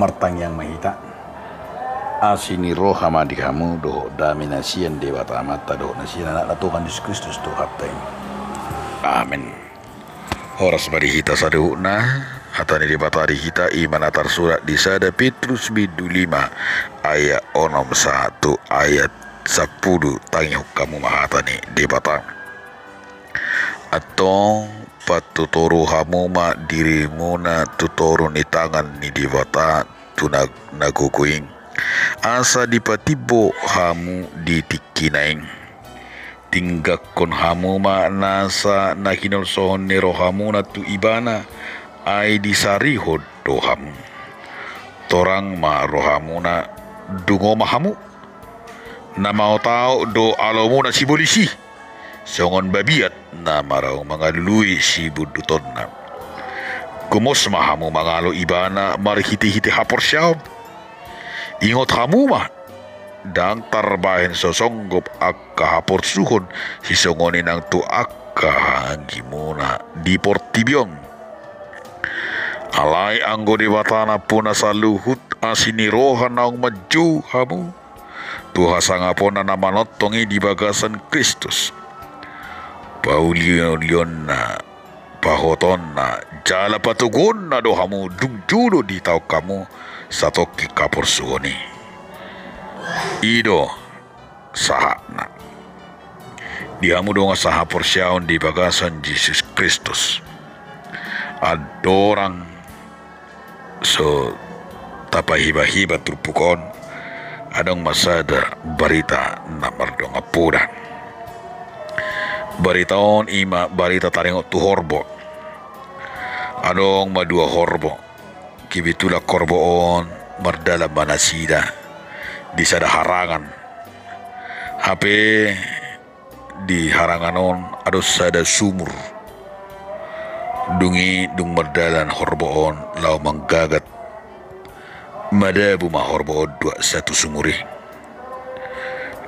martang yang mahita asini roh hamadi kamu do daminasian dewa tamata do nasian anak Tuhan Yesus Kristus do hateng. Amin. Horas bari hita saduna hatani di batari hita iman atar surat di sada Petrus bidu 5 ayat 1 ayat 10 tangih kamu mahatani di batang atau patutoro hamuma dirimu na tutoro ni tangan ni dibata tunag nagukuing asa dipatibo hamu ditikinaing tinggak kon hamuma nasa nakinolsohon ni rohamu na tu ibana ay disarihod dohamu torang ma rohamu na dungo mahamu na mau tao do alomu na si polisi songon babiat na maraw mga lului si buduton na kumos mahamu mangalo ibana marihiti-hiti hapor siyaw ingot hamu mah dang tarbahin sosonggop akka hapor suhon si songonin ang tu akka hanggi muna di portibyong alay anggo di batana puna sa luhut asinirohan naong maju hamu tuhasa nga po na namanottongi di bagasan Kristus paulion na pahoton na jala patugon na dohamu dungjudo di tau kamu satoki kapor suoni ido saha na dihamu donga saha porsyaon di bagasan Yesus Kristus adorang so tapahiba-hiba turpukon adong masada barita na mardong apudan baritaon ima barita taringot tu horbo adong madua horbo kibitula korboon mardala manasida di sada harangan hape di haranganon ados sada sumur dungi dung mardalan horboon lau manggagat madabu mahorbo dua satu sumuri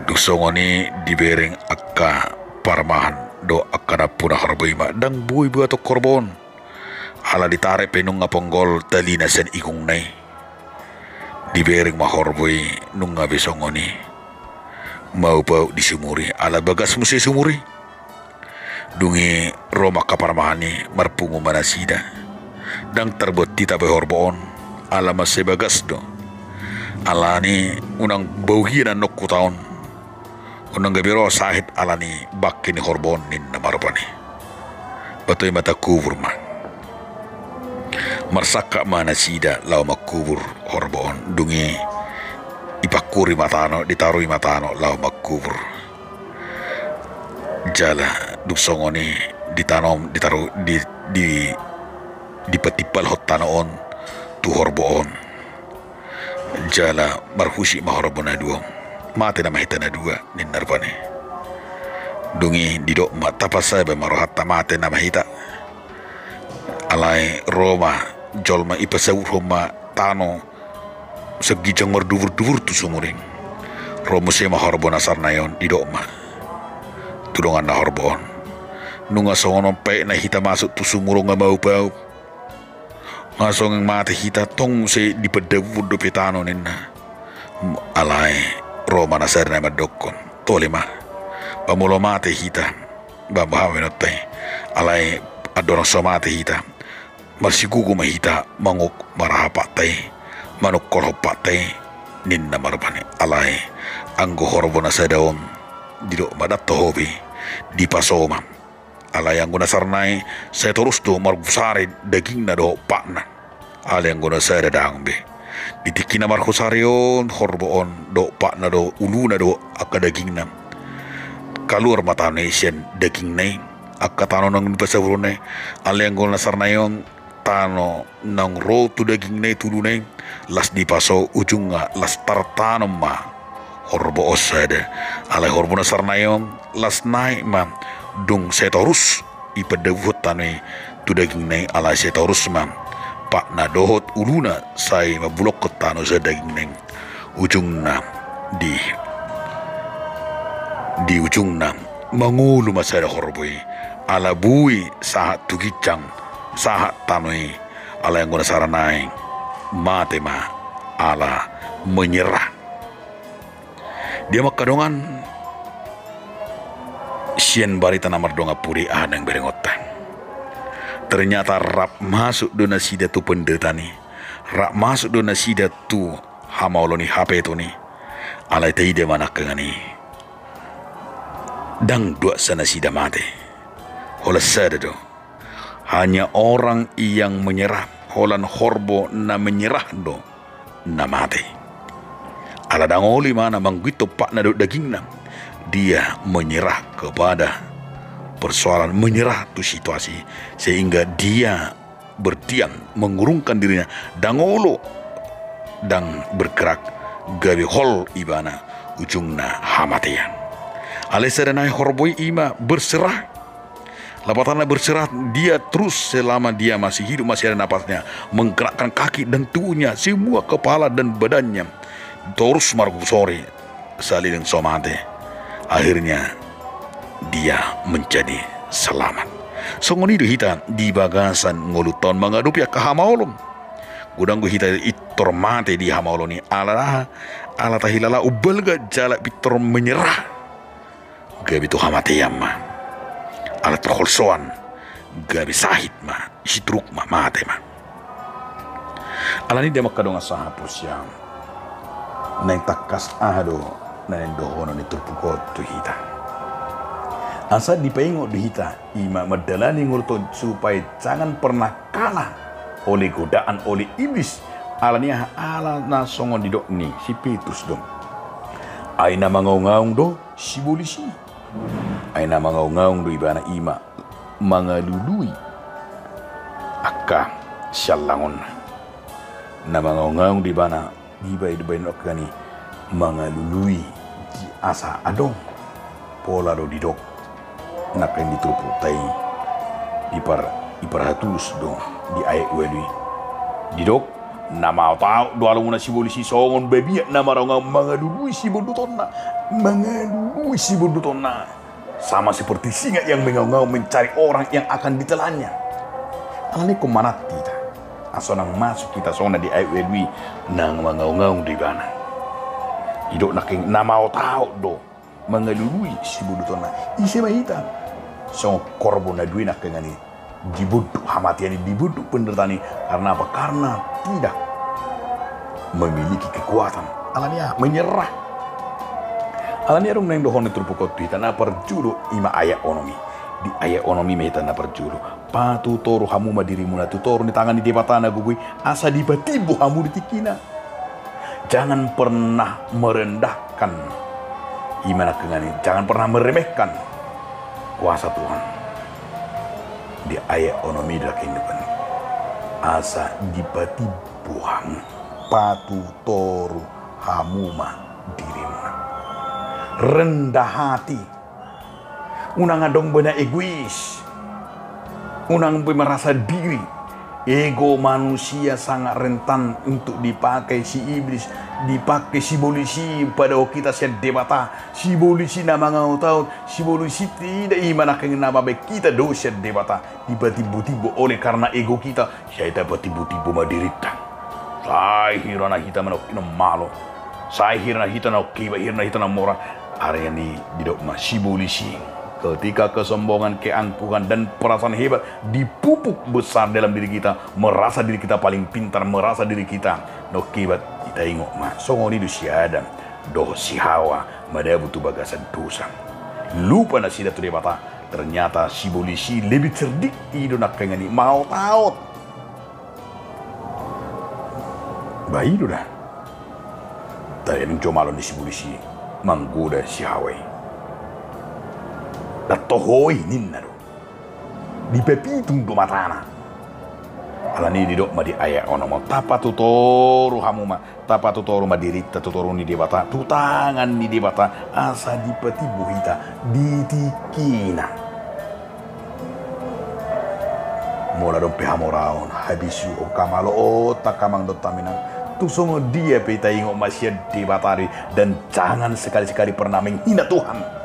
dusongoni dibereng akka parmahan do akka na puna harboima dang buy bu atau korbon ala ditare penung ngaponggol talina sen ikung nai dibereng mahorboy nung ngabesongoni mau bau disumuri ala bagas musi sumuri dungi roma kaparmahani marpungu manasida dang terbot tita behorboon ala masih bagas do ala ni unang bauhiran nokku taon unang gabiro sahit ala ni bakki ni horbon nin namarupani batoy mata kubur man marsaka mana sida law makubur horbon dungi ipakuri matano ditarui matano law makubur jala duksongoni ditanom ditaruh di petipal hot tanoon tu horboon jala marhusi mahorobona duong mate na mahita na dua nin narpane dungi didok matapasay ba marohat mate na mahita alay roma jolma ipasawur homa tano segijang merduvur-duvur tu sumuring romo se mahorobona sarnayon didok ma tudongan na horboon nunga songonon pe na hita masuk tu sumurong nga mau-bau ngasong ang mati hita tong se di pedawud do petano ninna alay roma na ser na madokon tolima pamulo mati hita babahawen otay alay adorang so mati hita marsigugo mahita manguk marahapatay manukol hopatay ninna marabane alay anggo horbo na sa daon dilo madato hobi di pasoma alay ang gunasarnay sa terus do margusari daging na do pakna alay ang gunasari dangbe ditiki na margusarion horboon do pakna do ulu na do akka daging na kalur mata nation daging na akka tano nang pasawuro na alay ang gunasarnayon tano nang ro tu daging na tudu na las di paso ujung nga las tartanom ma horbo osada alay horbo nasarnayon las naik ma dung setorus ipadawut tanoi tu daging nai ala setorus mam pak na dohot uluna sai mabulok tano sa daging nai ujung na di ujung na mangulu masada horboy ala bui sahat tugicang sahat tanoi ala yang guna saranai mate ma ala menyerah. Dia makadongan sien barita namar donga puri anang berengotan. Ternyata rap masuk dona sida tu pendeta ni. Rap masuk dona sida tu hamauloni HP tu ni. Alai tei de mana kengani. Dang dua sana sida mate. Hola sada do. Hanya orang yang menyerah. Holan horbo na menyerah do. Na mate. Ala dangoli mana manggito pak na do daging nam. Dia menyerah kepada persoalan, menyerah tu situasi, sehingga dia berdiam, mengurungkan dirinya, dangolo dan bergerak gawe hol ibana ujungna hamatian. Alesadanai horboi ima berserah. Lapatannya berserah, dia terus selama dia masih hidup, masih ada napasnya, menggerakkan kaki dan tubuhnya, semua kepala dan badannya terus margu sore saling somate. Akhirnya dia menjadi selamat. Songoni do hita di bagasan ngoluton mengadupi kahamaolom. Gudang hita itor mate di hamaoloni ala tahilala ubelga jala pitor menyerah. Gabi tu hamate yamma. Ala terholsoan gabi sahid ma sitruk ma mate ma. Ala ni dia makadonga sahapus yang neng takas ahado neng dohono ni terpukot tu hita. Asa dipengok di hita ima medalani ngurto supaya jangan pernah kalah oleh godaan oleh iblis. Alania ala na songon didok ni si Petrus dong. Aina mangaung-ngaung do si polisi. Aina mangaung-ngaung do ibana ima mangalului. Akka syalangon. Na mangaung-ngaung di bana dibai okani mangalului di asa adong pola do didok nak yang dituruputai iparhatus dong di ayat weli didok nama tau do alunguna si polisi songon bebiak nama orang mangalului si bondutonna sama seperti singa yang mengaung-ngaung mencari orang yang akan ditelannya. Alani kumanat kita asonang masuk kita sona di ayat weli nang mangaung-ngaung di bana didok nak yang nama tau do mengalului si budutona isi mahita so korbo na duina kengani dibuduk hamatiani dibuduk pendertani karena apa? Karena tidak memiliki kekuatan. Alania menyerah. Alania rung neng dohon terpukot tu na perjuru ima ayat onomi di ayat onomi mehita na perjuru patu toru hamu madirimu na tutoru ni tangan di debatana gugui asa dibatibu hamu ditikina. Jangan pernah merendahkan imana kengani, jangan pernah meremehkan kuasa Tuhan. Di ayat onomi dah kehidupan asa dipati buang patu toru hamuma dirimu rendah hati unang adong benar egois unang merasa diri. Ego manusia sangat rentan untuk dipakai si iblis, dipakai si polisi pada kita siap debata. Si polisi nama ngau tahu, si polisi tidak iman akan nama baik kita dosa debata. Tiba-tiba oleh karena ego kita, saya dapat tiba-tiba menderita. Saya hirana kita menokina malo, saya hirana kita nak kiba, hirana kita nak mora. Area ni didok si polisi. Ketika kesombongan, keangkuhan, dan perasaan hebat dipupuk besar dalam diri kita, merasa diri kita paling pintar, merasa diri kita no kibat kita ingok mah songoni du si Adam do si Hawa mada butuh bagasan dosa lupa na sida tu debata ternyata si polisi lebih cerdik ido nak kengani mau tahu bayi do dah tadi yang comalon di si polisi manggoda si Hawa tohoi ninna do di pepitung do matana alani didok ma di ayat ono mo tapa tutoru hamuma tapa tutoru ma dirita tutoru ni debata tutangan ni debata asa di peti buhita ditikina mola do pehamoraon habisu o kamalo o takamang do taminang tu songo dia peta ingo masih debatari dan jangan sekali-sekali pernah menghina Tuhan.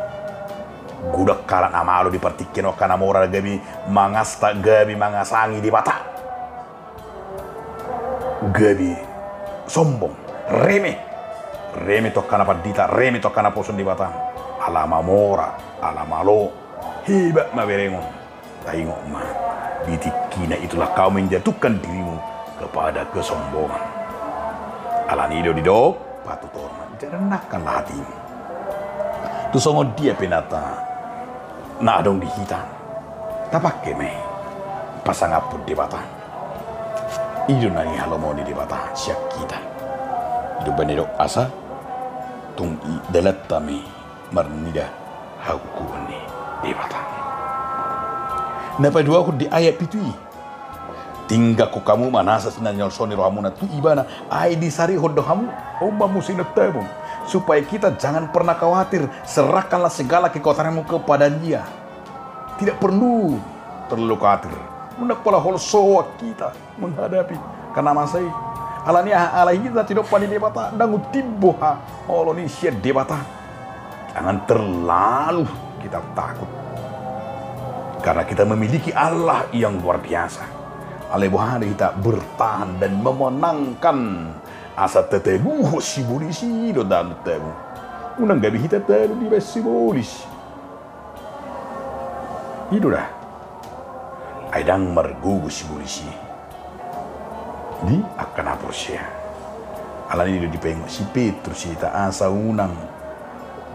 Gudak kalan amalo dipertikin o kanamora gabi mangasta gabi mangasangi di mata gabi sombong reme tokkana padita, reme tokkana poson di batang, alama mora, alama lo, hebat ma berengon, tengok ma, bitikina itulah kau menjatuhkan dirimu kepada kesombongan. Alanido dido, patut hormat, rendahkanlah hatimu. Tu songo dia penata, na dong di hitam, tapak keme, pasang apun di batang. Ido nani halomoni di batang siap kita. Ido benedok asa, tung i dalat tami marnida hakuni di batang. Napa dua aku di ayat itu tinggal ku kamu manasa sinanyal soni rohamuna tu ibana ai di sari hodohamu omba musinak tamu supaya kita jangan pernah khawatir, serahkanlah segala kekuatanmu kepada Dia. Tidak perlu terlalu khawatir. Mendak pola holsoa kita menghadapi karena masai alania alai kita tidak pandai debata dangu timboha oloni sia debata. Jangan terlalu kita takut karena kita memiliki Allah yang luar biasa. Allah Buhari kita bertahan dan memenangkan asa tetemu simulisi do dan tetemu. Unang gabi kita tahu di simulis. Itu dah. Aidang mergugu simulisi. Di akan apa sih? Alan ini dipengok si Petrus kita asa unang.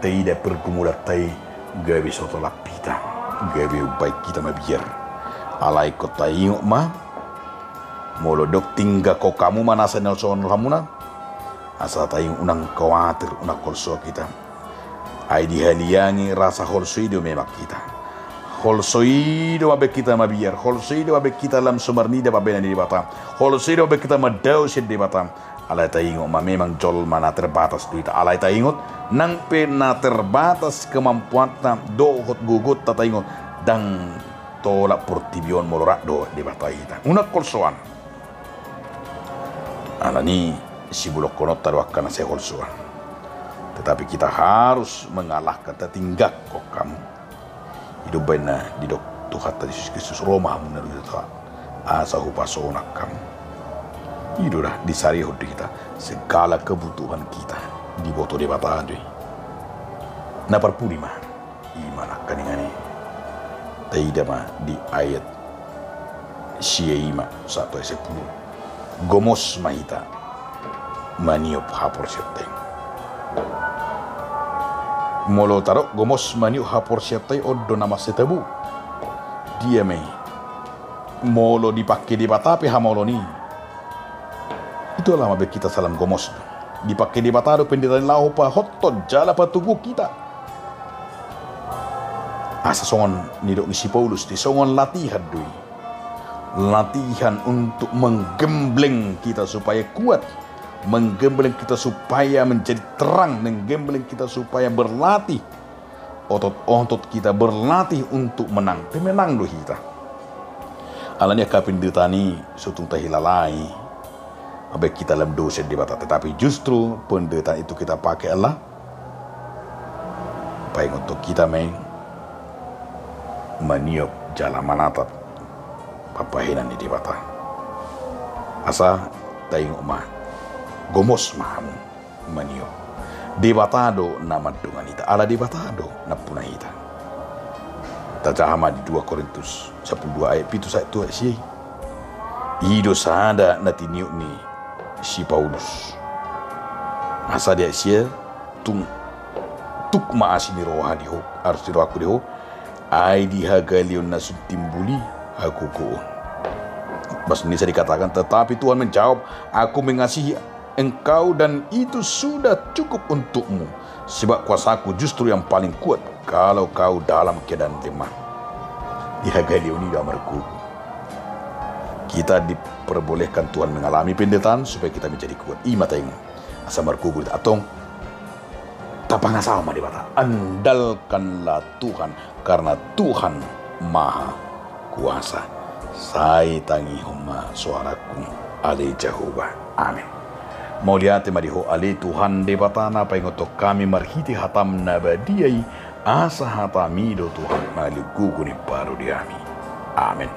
Tidak pergumulat tai gabi soto lapita. Gabi baik kita mabiar. Alai kota ingok mah. Molodok tinggal kau kamu mana senel soal ramuna. Asa tayong unang khawatir unang kolso kita. Ay di haliangi rasa holsoido memak kita. Holsoido abe kita mabiar. Holsoido abe kita lam sumarnida babena di batam. Holsoido abe kita madau sid di batam. Alay tayingot memang jol mana terbatas duita. Alay tayingot nang pena terbatas kemampuan na dohot gugut tatayingot dang tolak portibion molorak do di bataita. Unak kolsoan. Alani si bulok konot taruakan saya kolsoan. Tetapi kita harus mengalahkan tertinggak kok kamu. Hidup benar di dok Tuhan Yesus Kristus Roma menurut Tuhan. Asa hupasonak kamu. Itulah di sarihud kita segala kebutuhan kita di boto de batade. Na parpurima iman akan ingani. Tidak mah di ayat siema 1:10. Gomos mahita maniop hapor seteng. Molo tarok gomos maniop hapor seteng oddo nama setabu. Dia me molo dipakai di batape hamolo ni. Itulah mabe kita salam gomos. Dipakai di batado penditaan lau pa hotto jala pa tubuh kita. Asa songon nidok isi Paulus di songon latihan dui. Latihan untuk menggembleng kita supaya kuat. Menggembleng kita supaya menjadi terang. Menggembleng kita supaya berlatih. Otot-otot kita berlatih untuk menang. Pemenang do kita. Alanya kapin ditani sutung tahilalai. Abek kita dalam dosa di bata. Tetapi justru penderitaan itu kita pakai Allah. Baik untuk kita maniop jalan manatat papahinan di bata. Asa tayong mah gomos mahamu maniop. Debatado nama dungan ita. Ala debatado na punah ita. Tajahama di 2 Korintus 12 ayat 7 saya tu sih. Ido sada nati niuk ni si Paulus. Asa dia sia tung maasini roha di ho arti rohaku di ho. Ai dihagalion na timbuli aku ko. Bahasa Indonesia dikatakan, tetapi Tuhan menjawab, aku mengasihi engkau dan itu sudah cukup untukmu. Sebab kuasaku justru yang paling kuat kalau kau dalam keadaan lemah. Dihagalion ini amarku. Kita diperbolehkan Tuhan mengalami penderitaan supaya kita menjadi kuat. Ima tayong asa markubu atong tapang asama di bata. Andalkanlah Tuhan karena Tuhan Maha Kuasa. Saya tangi homa suaraku ale Jehovah. Amin. Mauliate mariho ale Tuhan de batana paingotok kami marhiti hatam nabadiai asa hatamido Tuhan maligugu ni paru diami. Amin.